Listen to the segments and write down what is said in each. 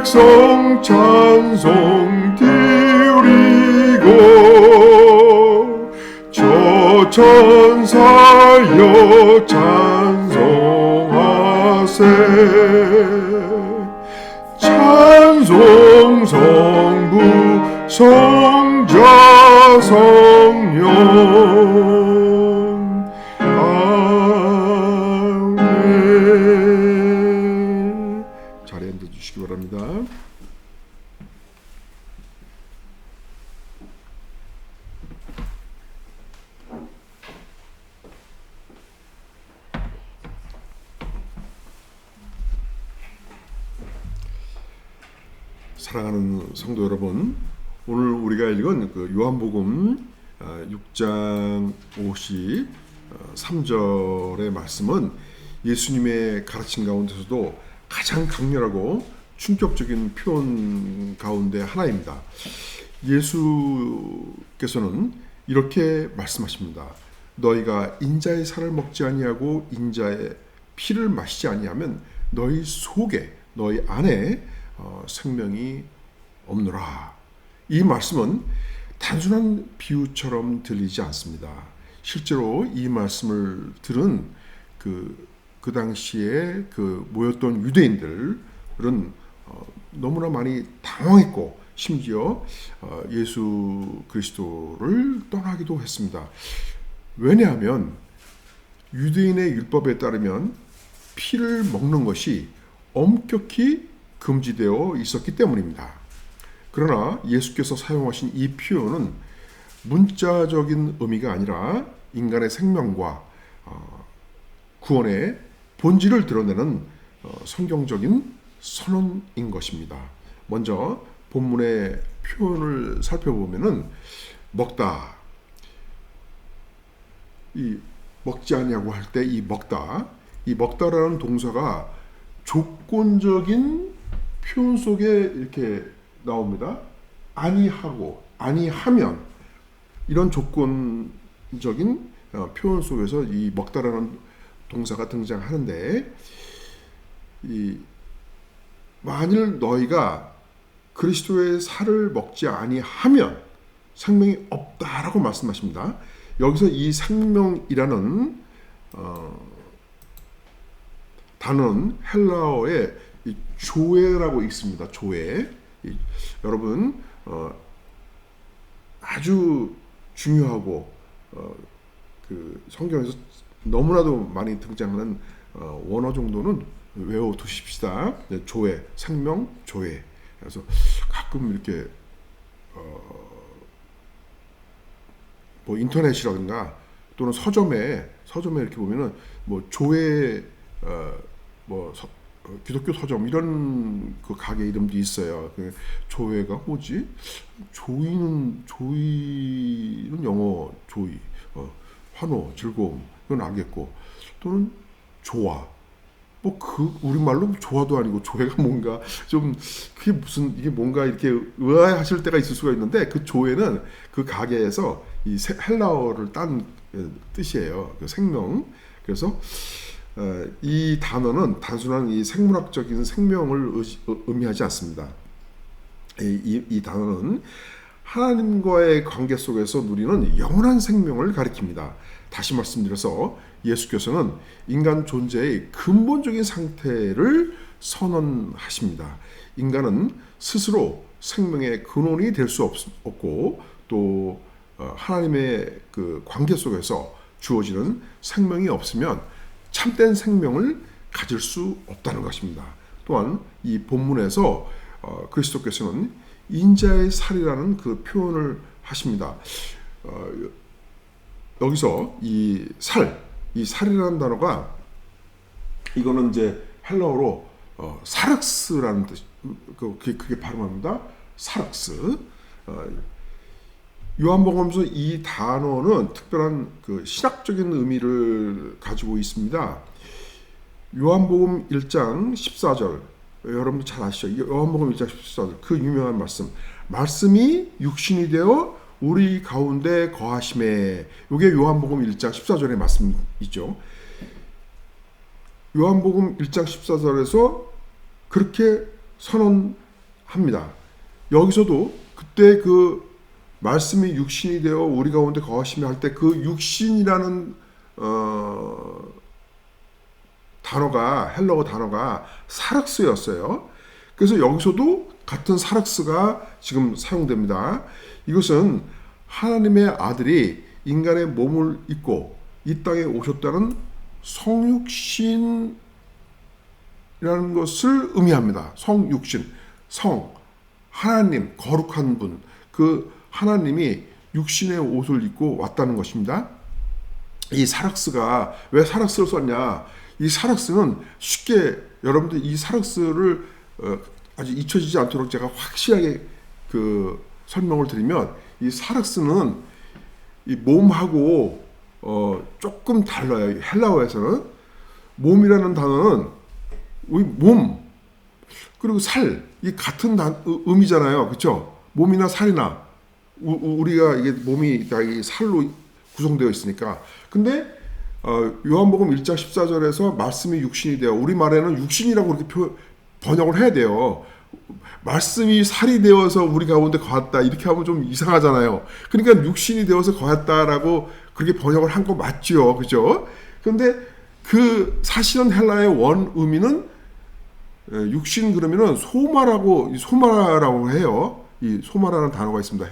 백성 찬송 드리고 저 천사여 찬송하세. 찬송 성부 성자 성령 아멘. 자리에 앉아주시기 바랍니다. 사랑하는 성도 여러분, 오늘 우리가 읽은 그 요한복음 6장 53절의 말씀은 예수님의 가르침 가운데서도 가장 강렬하고 충격적인 표현 가운데 하나입니다. 예수께서는 이렇게 말씀하십니다. 너희가 인자의 살을 먹지 아니하고 인자의 피를 마시지 아니하면 너희 속에, 너희 안에 생명이 없노라. 이 말씀은 단순한 비유처럼 들리지 않습니다. 실제로 이 말씀을 들은 그 당시에 모였던 유대인들은 너무나 많이 당황했고 심지어 예수 그리스도를 떠나기도 했습니다. 왜냐하면 유대인의 율법에 따르면 피를 먹는 것이 엄격히 금지되어 있었기 때문입니다. 그러나 예수께서 사용하신 이 표현은 문자적인 의미가 아니라 인간의 생명과 구원의 본질을 드러내는 성경적인 선언인 것입니다. 먼저 본문의 표현을 살펴보면은 먹다, 이 먹지 아니하고 할 때 이 먹다라는 동사가 조건적인 표현 속에 이렇게 나옵니다. 아니하고, 아니하면, 이런 조건적인 표현 속에서 이 먹다라는 동사가 등장하는데, 만일 너희가 그리스도의 살을 먹지 아니하면 생명이 없다라고 말씀하십니다. 여기서 이 생명이라는 단어는 헬라어의 조에라고 있습니다. 조에. 여러분 아주 중요하고 그 성경에서 너무나도 많이 등장하는 원어 정도는 외워두십시다. 조에, 생명, 조에. 그래서 가끔 이렇게 뭐 인터넷이라든가 또는 서점에 이렇게 보면은 뭐 조에 기독교 서점 이런 그 가게 이름도 있어요. 조회가 뭐지? 조이는 영어 조이, 환호, 즐거움 이건 알겠고, 또는 조화. 우리말로 조화도 아니고 조회가 뭔가 좀 이게 뭔가 이렇게 의아하실 때가 있을 수가 있는데, 그 조회는 그 가게에서 이 헬라어를 딴 뜻이에요. 그 생명. 그래서 이 단어는 단순한 이 생물학적인 생명을 의미하지 않습니다. 이 단어는 하나님과의 관계 속에서 누리는 영원한 생명을 가리킵니다. 다시 말씀드려서 예수께서는 인간 존재의 근본적인 상태를 선언하십니다. 인간은 스스로 생명의 근원이 될 수 없고, 또 하나님의 그 관계 속에서 주어지는 생명이 없으면 참된 생명을 가질 수 없다는 것입니다. 또한 이 본문에서 그리스도께서는 인자의 살이라는 그 표현을 하십니다. 여기서 이 살이라는 단어가, 이거는 이제 헬라어로 사륵스라는 뜻, 그게 발음합니다. 사륵스. 요한복음에서 이 단어는 특별한 그 신학적인 의미를 가지고 있습니다. 요한복음 1장 14절, 여러분도 잘 아시죠? 요한복음 1장 14절, 그 유명한 말씀이 육신이 되어 우리 가운데 거하심에, 이게 요한복음 1장 14절의 말씀이죠. 요한복음 1장 14절에서 그렇게 선언 합니다. 여기서도 그때 그 말씀이 육신이 되어 우리 가운데 거하시며 할 때 그 육신이라는 단어가, 헬라어 단어가 사락스였어요. 그래서 여기서도 같은 사락스가 지금 사용됩니다. 이것은 하나님의 아들이 인간의 몸을 입고 이 땅에 오셨다는 성육신이라는 것을 의미합니다. 성육신, 성, 하나님, 거룩한 분, 그 하나님이 육신의 옷을 입고 왔다는 것입니다. 이 사락스가 왜 사락스를 썼냐? 이 사락스는 쉽게 여러분들 이 사락스를 아주 잊혀지지 않도록 제가 확실하게 그 설명을 드리면, 이 사락스는 이 몸하고 조금 달라요. 헬라어에서는 몸이라는 단어는 우리 몸 그리고 살, 이 같은 의미잖아요. 그렇죠? 몸이나 살이나 우리가 이게 몸이 다 이 살로 구성되어 있으니까. 근데 요한복음 1장 14절에서 말씀이 육신이 되어, 우리말에는 육신이라고 그렇게 번역을 해야 돼요. 말씀이 살이 되어서 우리 가운데 거했다 이렇게 하면 좀 이상하잖아요. 그러니까 육신이 되어서 거했다라고 그렇게 번역을 한 거 맞죠, 그죠? 그런데 그 사실은 헬라의 원 의미는 육신 그러면은 소마라고 해요. 이 소마라는 단어가 있습니다,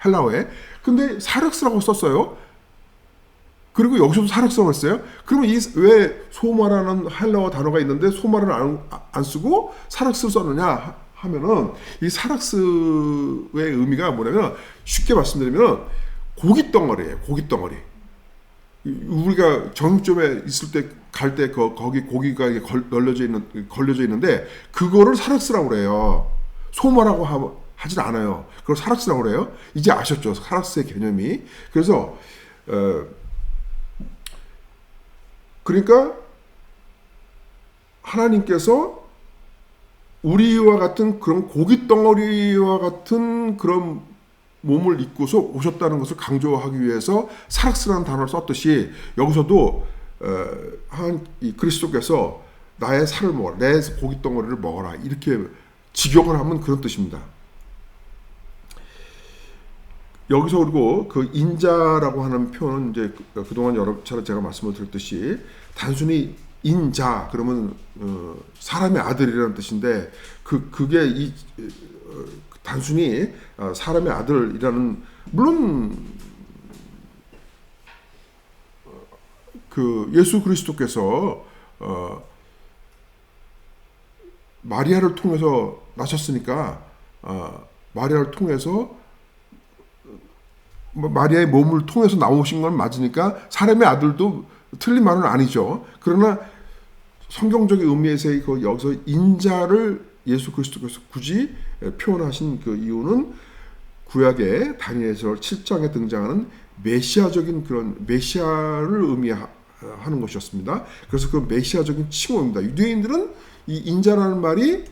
헬라어에. 근데 사륵스라고 썼어요. 그리고 여기서도 사륵스라고 했어요. 그러면 왜 소마라는 헬라어 단어가 있는데 소마를 안 쓰고 사륵스를 썼느냐 하면은, 이 사륵스의 의미가 뭐냐면, 쉽게 말씀드리면 고깃덩어리예요. 고깃덩어리. 우리가 정육점에 있을 때 갈 때 거기 고기가 걸려져 있는데 그거를 사륵스라고 그래요. 소마라고 하진 않아요. 그걸 사륵스라고 그래요. 이제 아셨죠? 사륵스의 개념이. 그래서 그러니까 하나님께서 우리와 같은 그런 고깃덩어리와 같은 그런 몸을 입고서 오셨다는 것을 강조하기 위해서 사락스라는 단어를 썼듯이, 여기서도 이 그리스도께서 나의 살을 먹어라, 내 고깃덩어리를 먹어라, 이렇게 직역을 하면 그런 뜻입니다. 여기서 그리고 그 인자라고 하는 표현은 이제 그동안 여러 차례 제가 말씀을 드렸듯이 단순히 인자 그러면 사람의 아들이라는 뜻인데, 그게 단순히 사람의 아들이라는, 물론 그 예수 그리스도께서 마리아를 통해서 나셨으니까 마리아를 통해서 마리아의 몸을 통해서 나오신 건 맞으니까 사람의 아들도 틀린 말은 아니죠. 그러나 성경적인 의미에서 여기서 인자를 예수 그리스도께서 굳이 표현하신 그 이유는 구약의 다니엘서 7장에 등장하는 메시아적인 그런 메시아를 의미하는 것이었습니다. 그래서 그 메시아적인 칭호입니다. 유대인들은 이 인자라는 말이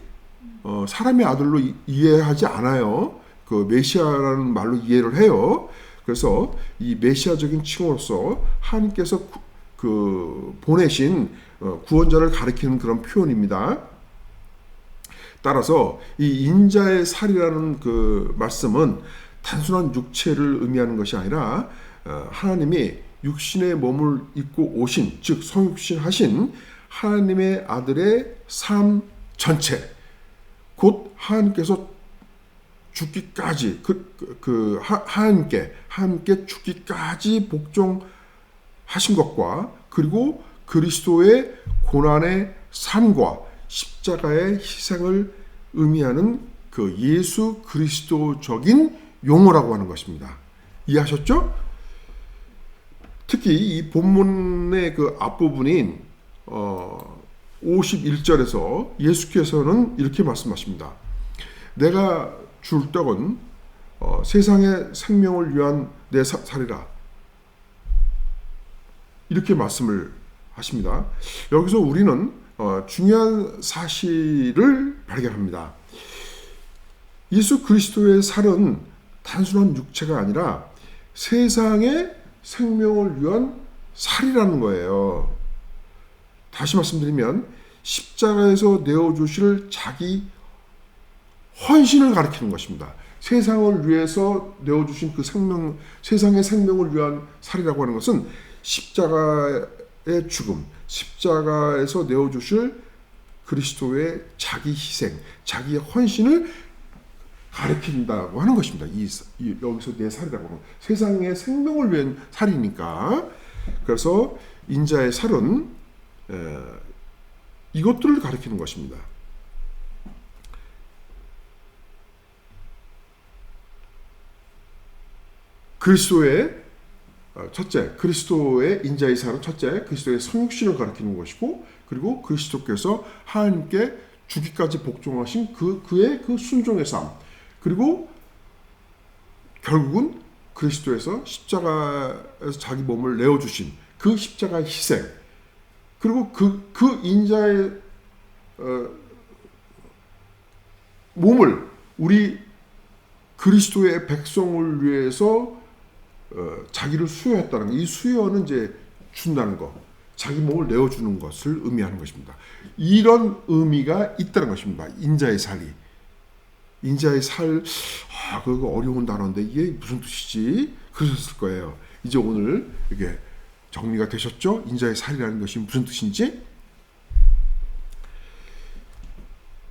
사람의 아들로 이해하지 않아요. 그 메시아라는 말로 이해를 해요. 그래서 이 메시아적인 칭호로서 하나님께서 보내신 구원자를 가리키는 그런 표현입니다. 따라서 이 인자의 살이라는 그 말씀은 단순한 육체를 의미하는 것이 아니라 하나님이 육신의 몸을 입고 오신, 즉 성육신하신 하나님의 아들의 삶 전체, 곧 하나님께서 죽기까지 하나님께 죽기까지 복종하신 것과, 그리고 그리스도의 고난의 삶과 십자가의 희생을 의미하는 그 예수 그리스도적인 용어라고 하는 것입니다. 이해하셨죠? 특히 이 본문의 그 앞부분인 51절에서 예수께서는 이렇게 말씀하십니다. 내가 줄 떡은 세상의 생명을 위한 내 살이라, 이렇게 말씀을 하십니다. 여기서 우리는 중요한 사실을 발견합니다. 예수 그리스도의 살은 단순한 육체가 아니라 세상의 생명을 위한 살이라는 거예요. 다시 말씀드리면 십자가에서 내어주실 자기 헌신을 가리키는 것입니다. 세상을 위해서 내어주신 그 생명, 세상의 생명을 위한 살이라고 하는 것은 십자가의 죽음, 십자가에서 내어주실 그리스도의 자기 희생, 자기의 헌신을 가리킨다고 하는 것입니다. 여기서 내 살이라고 하는 세상의 생명을 위한 살이니까. 그래서 인자의 살은 이것들을 가리키는 것입니다. 그리스도의 첫째, 그리스도의 인자의 살은 첫째, 그리스도의 성육신을 가리키는 것이고, 그리고 그리스도께서 하나님께 주기까지 복종하신 그의 그 순종의 삶, 그리고 결국은 그리스도에서 십자가에서 자기 몸을 내어주신 그 십자가의 희생, 그리고 그 인자의 몸을 우리 그리스도의 백성을 위해서 자기를 수여했다는 것, 이 수여는 이제 준다는 것, 자기 몸을 내어주는 것을 의미하는 것입니다. 이런 의미가 있다는 것입니다. 인자의 살이. 인자의 살, 그거 어려운 단어인데 이게 무슨 뜻이지? 그러셨을 거예요. 이제 오늘 이게 정리가 되셨죠? 인자의 살이라는 것이 무슨 뜻인지?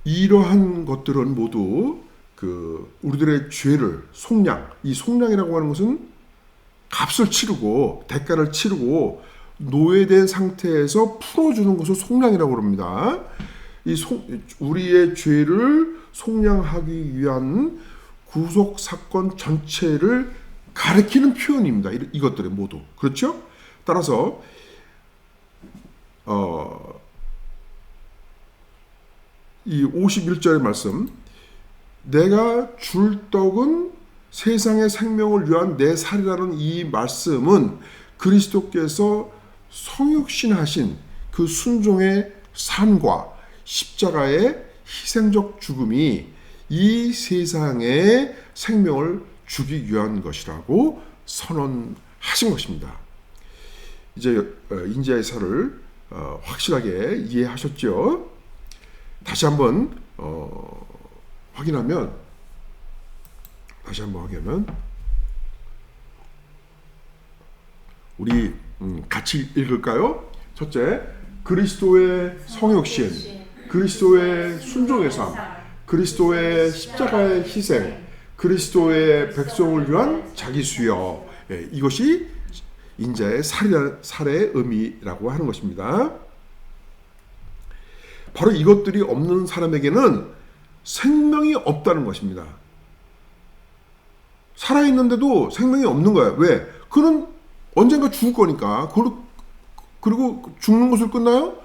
이러한 것들은 모두 우리들의 죄를 이 속량이라고 하는 것은 값을 치르고 대가를 치르고 노예된 상태에서 풀어주는 것을 속량이라고 합니다. 우리의 죄를 속량하기 위한 구속 사건 전체를 가리키는 표현입니다. 이것들이 모두 그렇죠? 따라서 이 51절의 말씀, 내가 줄 떡은 세상의 생명을 위한 내 살이라는 이 말씀은 그리스도께서 성육신하신 그 순종의 삶과 십자가의 희생적 죽음이 이 세상의 생명을 주기 위한 것이라고 선언하신 것입니다. 이제 인자의 살을 확실하게 이해하셨죠? 다시 한번 확인하면 우리 같이 읽을까요? 첫째, 그리스도의 성육신, 그리스도의 순종의 삶, 그리스도의 십자가의 희생, 그리스도의 백성을 위한 자기 수여, 이것이 인자의 살의 의미라고 하는 것입니다. 바로 이것들이 없는 사람에게는 생명이 없다는 것입니다. 살아있는데도 생명이 없는 거예요. 왜? 그는 언젠가 죽을 거니까. 그리고 죽는 것을 끝나요?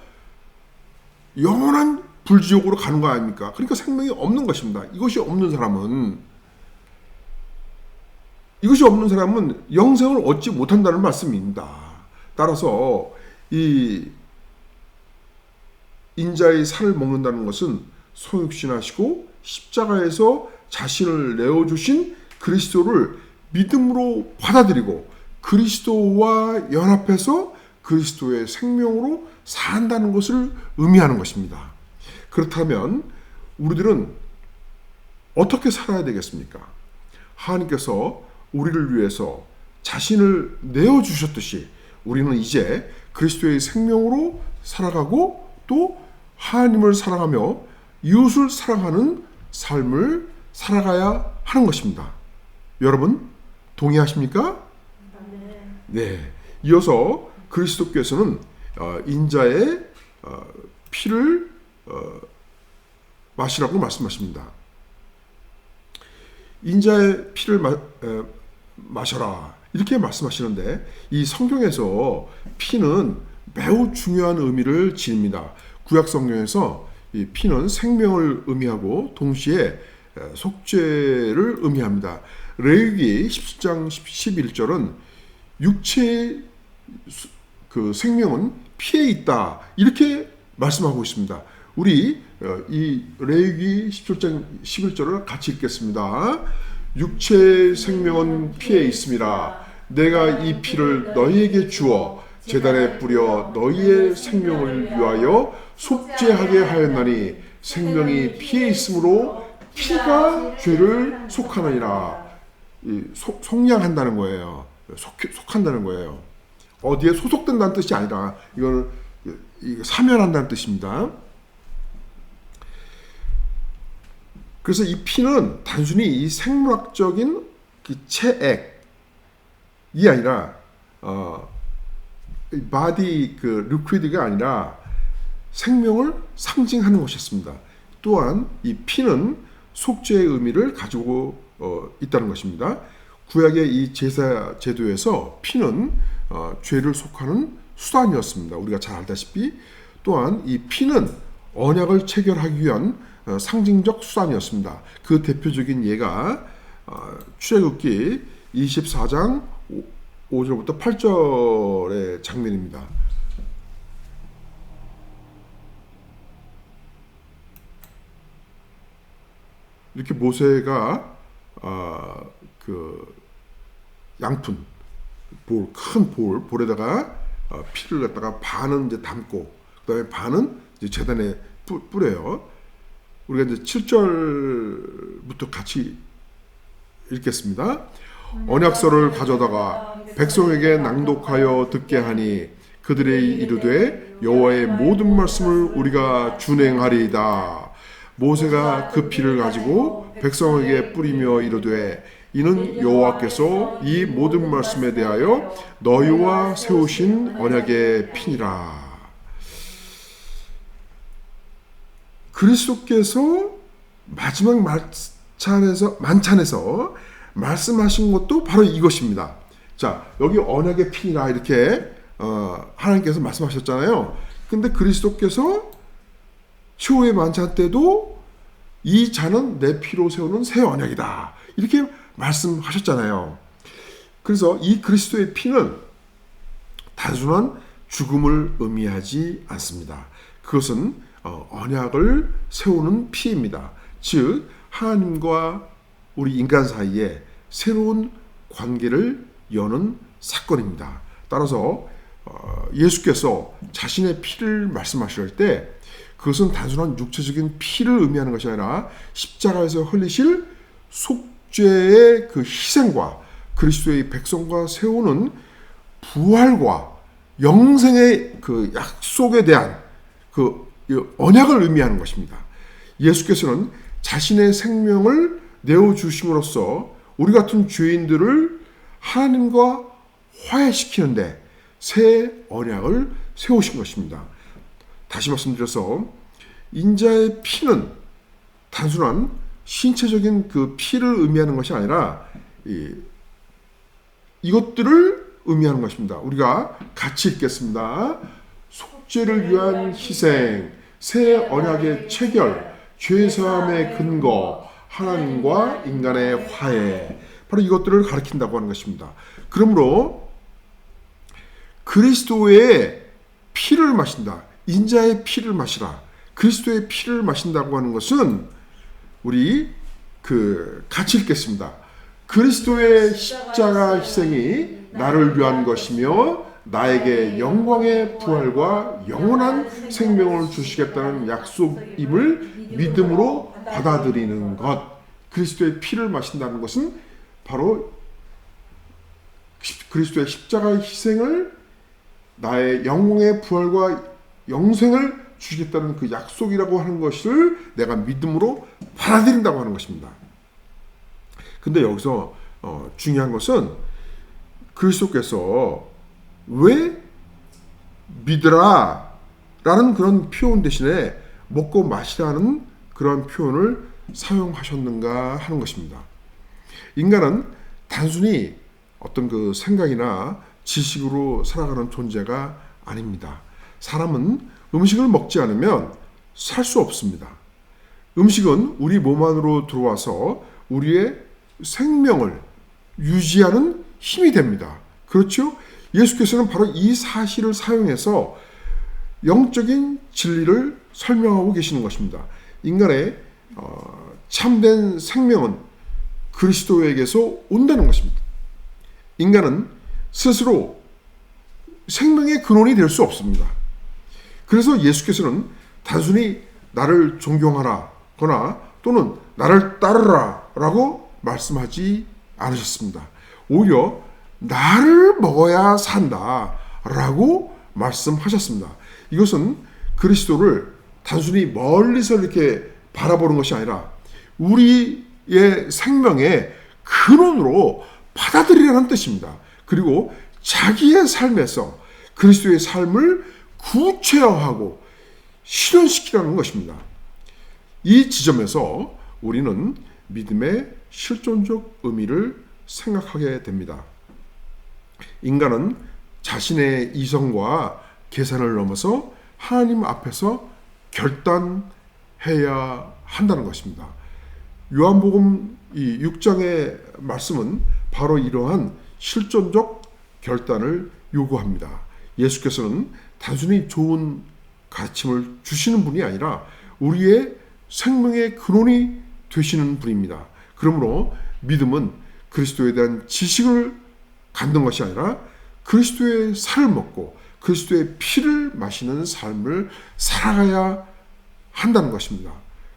영원한 불지옥으로 가는 거 아닙니까? 그러니까 생명이 없는 것입니다. 이것이 없는 사람은 영생을 얻지 못한다는 말씀입니다. 따라서 이 인자의 살을 먹는다는 것은 성육신하시고 십자가에서 자신을 내어주신 그리스도를 믿음으로 받아들이고 그리스도와 연합해서 그리스도의 생명으로 산다는 것을 의미하는 것입니다. 그렇다면 우리들은 어떻게 살아야 되겠습니까? 하나님께서 우리를 위해서 자신을 내어주셨듯이 우리는 이제 그리스도의 생명으로 살아가고 또 하나님을 사랑하며 이웃을 사랑하는 삶을 살아가야 하는 것입니다. 여러분 동의하십니까? 네. 이어서 그리스도께서는 인자의 피를 마시라고 말씀하십니다. 인자의 피를 마셔라 이렇게 말씀하시는데 이 성경에서 피는 매우 중요한 의미를 지닙니다. 구약 성경에서 이 피는 생명을 의미하고 동시에 속죄를 의미합니다. 레위기 17장 11절은 육체의 그 생명은 피에 있다 이렇게 말씀하고 있습니다. 우리 이 레위기 17장 11절을 같이 읽겠습니다. 육체의 생명은 피에 있습니다. 내가 이 피를 너희에게 주어 제단에 뿌려 너희의 생명을 위하여 속죄하게 하였나니 생명이 피에 있으므로 피가 죄를 속하느니라. 속량한다는 거예요. 속한다는 거예요. 어디에 소속된다는 뜻이 아니라 이거는 사면한다는 뜻입니다. 그래서 이 피는 단순히 이 생물학적인 그 체액이 아니라 바디 그 리퀴드가 아니라 생명을 상징하는 것이었습니다. 또한 이 피는 속죄의 의미를 가지고 있다는 것입니다. 구약의 이 제사 제도에서 피는 죄를 속하는 수단이었습니다. 우리가 잘 알다시피 또한 이 피는 언약을 체결하기 위한 상징적 수단이었습니다. 그 대표적인 예가 출애굽기 24장 5절부터 8절의 장면입니다. 이렇게 모세가 그 양푼 큰 볼에다가 피를 갖다가 반은 이제 담고 그다음에 반은 이제 제단에 뿌려요. 우리가 이제 7절부터 같이 읽겠습니다. 언약서를 가져다가 백성에게 낭독하여 듣게 하니 그들의 이르되 여호와의 모든 말씀을 우리가 준행하리이다. 모세가 그 피를 가지고 백성에게 뿌리며 이르되 이는 여호와께서 이 모든 말씀에 대하여 너희와 세우신 언약의 피니라. 그리스도께서 마지막 만찬에서 말씀하신 것도 바로 이것입니다. 자, 여기 언약의 피니라 이렇게 하나님께서 말씀하셨잖아요. 근데 그리스도께서 최후의 만찬 때도 이 잔은 내 피로 세우는 새 언약이다. 이렇게 말씀하셨잖아요. 그래서 이 그리스도의 피는 단순한 죽음을 의미하지 않습니다. 그것은 언약을 세우는 피입니다. 즉 하나님과 우리 인간 사이에 새로운 관계를 여는 사건입니다. 따라서 예수께서 자신의 피를 말씀하실 때 그것은 단순한 육체적인 피를 의미하는 것이 아니라 십자가에서 흘리실 속죄의 그 희생과 그리스도의 백성과 세우는 부활과 영생의 그 약속에 대한 그 언약을 의미하는 것입니다. 예수께서는 자신의 생명을 내어주심으로써 우리 같은 죄인들을 하나님과 화해시키는데 새 언약을 세우신 것입니다. 다시 말씀드려서 인자의 피는 단순한 신체적인 그 피를 의미하는 것이 아니라 이것들을 의미하는 것입니다. 우리가 같이 읽겠습니다. 속죄를 위한 희생, 새 언약의 체결, 죄사함의 근거, 하나님과 인간의 화해, 바로 이것들을 가리킨다고 하는 것입니다. 그러므로 그리스도의 피를 마신다, 인자의 피를 마시라, 그리스도의 피를 마신다고 하는 것은 우리 같이 읽겠습니다. 그리스도의 십자가 희생이 나를 위한 것이며 나에게 영광의 부활과 영원한 생명을 주시겠다는 약속임을 믿음으로 받아들이는 것. 그리스도의 피를 마신다는 것은 바로 그리스도의 십자가의 희생을 나의 영광의 부활과 영생을 주시겠다는 그 약속이라고 하는 것을 내가 믿음으로 받아들인다고 하는 것입니다. 근데 여기서 중요한 것은 그리스도께서 왜 믿으라 라는 그런 표현 대신에 먹고 마시라는 그런 표현을 사용하셨는가 하는 것입니다. 인간은 단순히 어떤 그 생각이나 지식으로 살아가는 존재가 아닙니다. 사람은 음식을 먹지 않으면 살 수 없습니다. 음식은 우리 몸 안으로 들어와서 우리의 생명을 유지하는 힘이 됩니다. 그렇죠? 예수께서는 바로 이 사실을 사용해서 영적인 진리를 설명하고 계시는 것입니다. 인간의 참된 생명은 그리스도에게서 온다는 것입니다. 인간은 스스로 생명의 근원이 될 수 없습니다. 그래서 예수께서는 단순히 나를 존경하라거나 또는 나를 따르라 라고 말씀하지 않으셨습니다. 오히려 나를 먹어야 산다 라고 말씀하셨습니다. 이것은 그리스도를 단순히 멀리서 이렇게 바라보는 것이 아니라 우리의 생명의 근원으로 받아들이라는 뜻입니다. 그리고 자기의 삶에서 그리스도의 삶을 구체화하고 실현시키라는 것입니다. 이 지점에서 우리는 믿음의 실존적 의미를 생각하게 됩니다. 인간은 자신의 이성과 계산을 넘어서 하나님 앞에서 결단해야 한다는 것입니다. 요한복음 6장의 말씀은 바로 이러한 실존적 결단을 요구합니다. 예수께서는 단순히 좋은 가르침을 주시는 분이 아니라 우리의 생명의 근원이 되시는 분입니다. 그러므로 믿음은 그리스도에 대한 지식을 갖는 것이 아니라 그리스도의 살을 먹고 그리스도의 피를 마시는 삶을 살아가야 한다는 것입니다.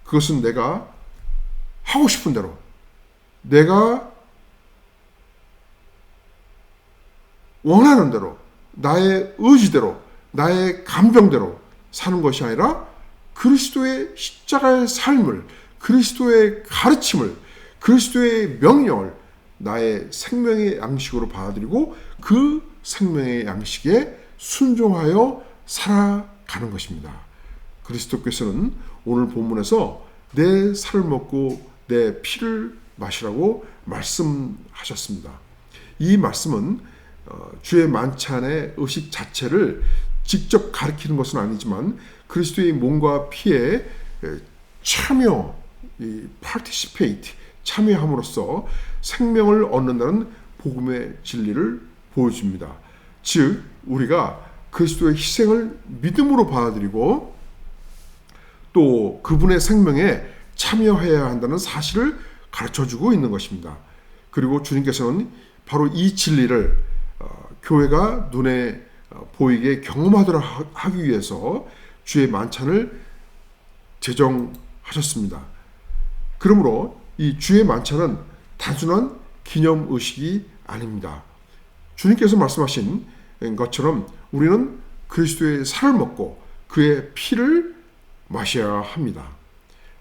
그것은 내가 하고 싶은 대로, 내가 원하는 대로, 나의 의지대로, 나의 감정대로 사는 것이 아니라 그리스도의 십자가의 삶을, 그리스도의 가르침을, 그리스도의 명령을 나의 생명의 양식으로 받아들이고 그 생명의 양식에 순종하여 살아가는 것입니다. 그리스도께서는 오늘 본문에서 내 살을 먹고 내 피를 마시라고 말씀하셨습니다. 이 말씀은 주의 만찬의 의식 자체를 직접 가리키는 것은 아니지만 그리스도의 몸과 피에 참여, participate, 참여함으로써 생명을 얻는다는 복음의 진리를 보여줍니다. 즉 우리가 그리스도의 희생을 믿음으로 받아들이고 또 그분의 생명에 참여해야 한다는 사실을 가르쳐주고 있는 것입니다. 그리고 주님께서는 바로 이 진리를 교회가 눈에 보이게 경험하도록 하기 위해서 주의 만찬을 제정하셨습니다. 그러므로 이 주의 만찬은 단순한 기념의식이 아닙니다. 주님께서 말씀하신 것처럼 우리는 그리스도의 살을 먹고 그의 피를 마셔야 합니다.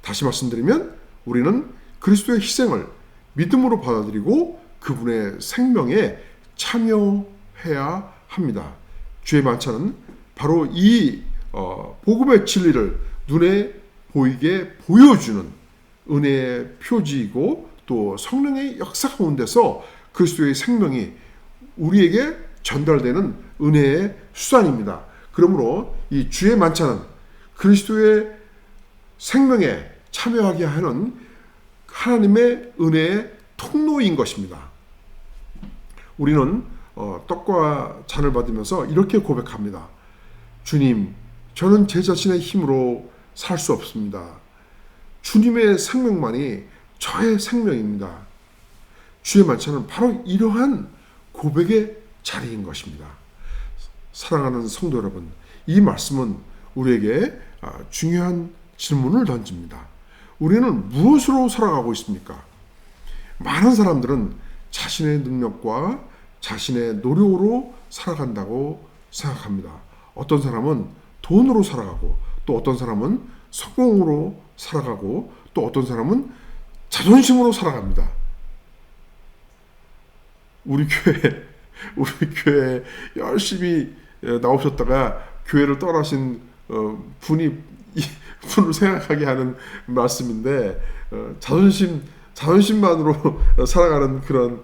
다시 말씀드리면 우리는 그리스도의 희생을 믿음으로 받아들이고 그분의 생명에 참여해야 합니다. 주의 만찬은 바로 이 복음의 진리를 눈에 보이게 보여주는 은혜의 표지이고 또 성령의 역사 가운데서 그리스도의 생명이 우리에게 전달되는 은혜의 수단입니다. 그러므로 이 주의 만찬은 그리스도의 생명에 참여하게 하는 하나님의 은혜의 통로인 것입니다. 우리는 떡과 잔을 받으면서 이렇게 고백합니다. 주님, 저는 제 자신의 힘으로 살 수 없습니다. 주님의 생명만이 저의 생명입니다. 주의 만찬은 바로 이러한 고백의 자리인 것입니다. 사랑하는 성도 여러분, 이 말씀은 우리에게 중요한 질문을 던집니다. 우리는 무엇으로 살아가고 있습니까? 많은 사람들은 자신의 능력과 자신의 노력으로 살아간다고 생각합니다. 어떤 사람은 돈으로 살아가고 또 어떤 사람은 성공으로 살아가고 또 어떤 사람은 자존심으로 살아갑니다. 우리 교회 열심히 나오셨다가 교회를 떠나신 분을 생각하게 하는 말씀인데 자존심만으로 살아가는 그런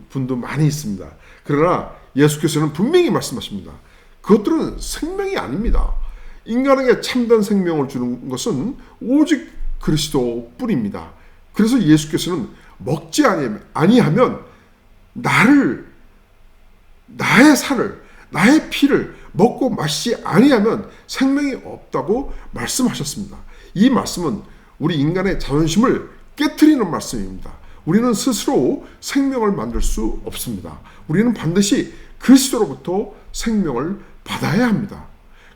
분도 많이 있습니다. 그러나 예수께서는 분명히 말씀하십니다. 그것들은 생명이 아닙니다. 인간에게 참된 생명을 주는 것은 오직 그리스도뿐입니다. 그래서 예수께서는 먹지 아니하면 나의 살을, 나의 피를 먹고 마시지 아니하면 생명이 없다고 말씀하셨습니다. 이 말씀은 우리 인간의 자존심을 깨트리는 말씀입니다. 우리는 스스로 생명을 만들 수 없습니다. 우리는 반드시 그리스도로부터 생명을 받아야 합니다.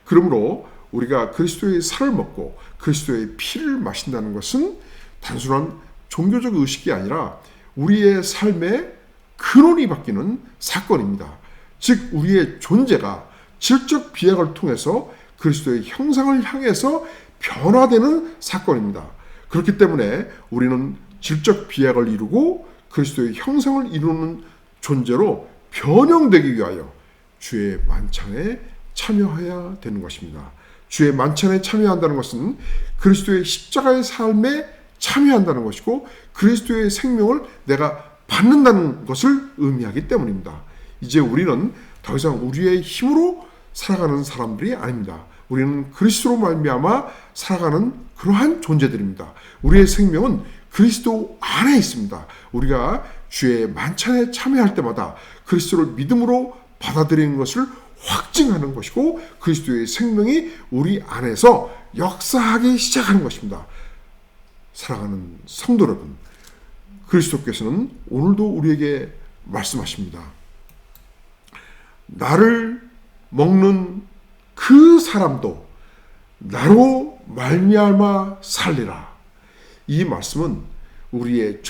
그러므로 우리가 그리스도의 살을 먹고 그리스도의 피를 마신다는 것은 단순한 종교적 의식이 아니라 우리의 삶의 근원이 바뀌는 사건입니다. 즉 우리의 존재가 질적 비약을 통해서 그리스도의 형상을 향해서 변화되는 사건입니다. 그렇기 때문에 우리는 질적 비약을 이루고 그리스도의 형상을 이루는 존재로 변형되기 위하여 주의 만찬에 참여해야 되는 것입니다. 주의 만찬에 참여한다는 것은 그리스도의 십자가의 삶에 참여한다는 것이고 그리스도의 생명을 내가 받는다는 것을 의미하기 때문입니다. 이제 우리는 더 이상 우리의 힘으로 살아가는 사람들이 아닙니다. 우리는 그리스도로 말미암아 살아가는 그러한 존재들입니다. 우리의 생명은 그리스도 안에 있습니다. 우리가 주의 만찬에 참여할 때마다 그리스도를 믿음으로 받아들이는 것을 확증하는 것이고 그리스도의 생명이 우리 안에서 역사하기 시작하는 것입니다. 사랑하는 성도 여러분, 그리스도께서는 오늘도 우리에게 말씀하십니다. 나를 먹는 그 사람도 나로 말미암아 살리라. 이 말씀은 우리의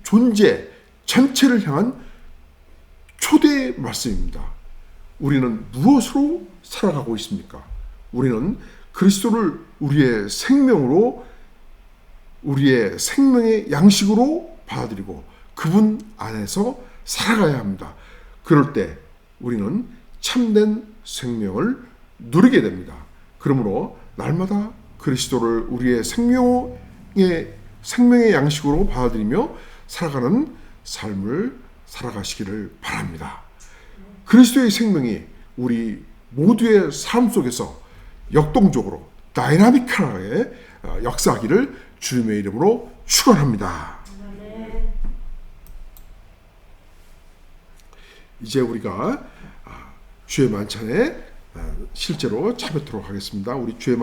존재 전체를 향한 초대 말씀입니다. 우리는 무엇으로 살아가고 있습니까? 우리는 그리스도를 우리의 생명으로, 우리의 생명의 양식으로 받아들이고 그분 안에서 살아가야 합니다. 그럴 때 우리는 참된 생명을 누리게 됩니다. 그러므로 날마다 그리스도를 우리의 생명의 양식으로 받아들이며 살아가는 삶을 살아가시기를 바랍니다. 그리스도의 생명이 우리 모두의 삶 속에서 역동적으로 다이나믹하게 역사하기를 주님의 이름으로 축원합니다. 이제 우리가 주의 만찬에 실제로 참여하도록 하겠습니다. 우리 주의 만찬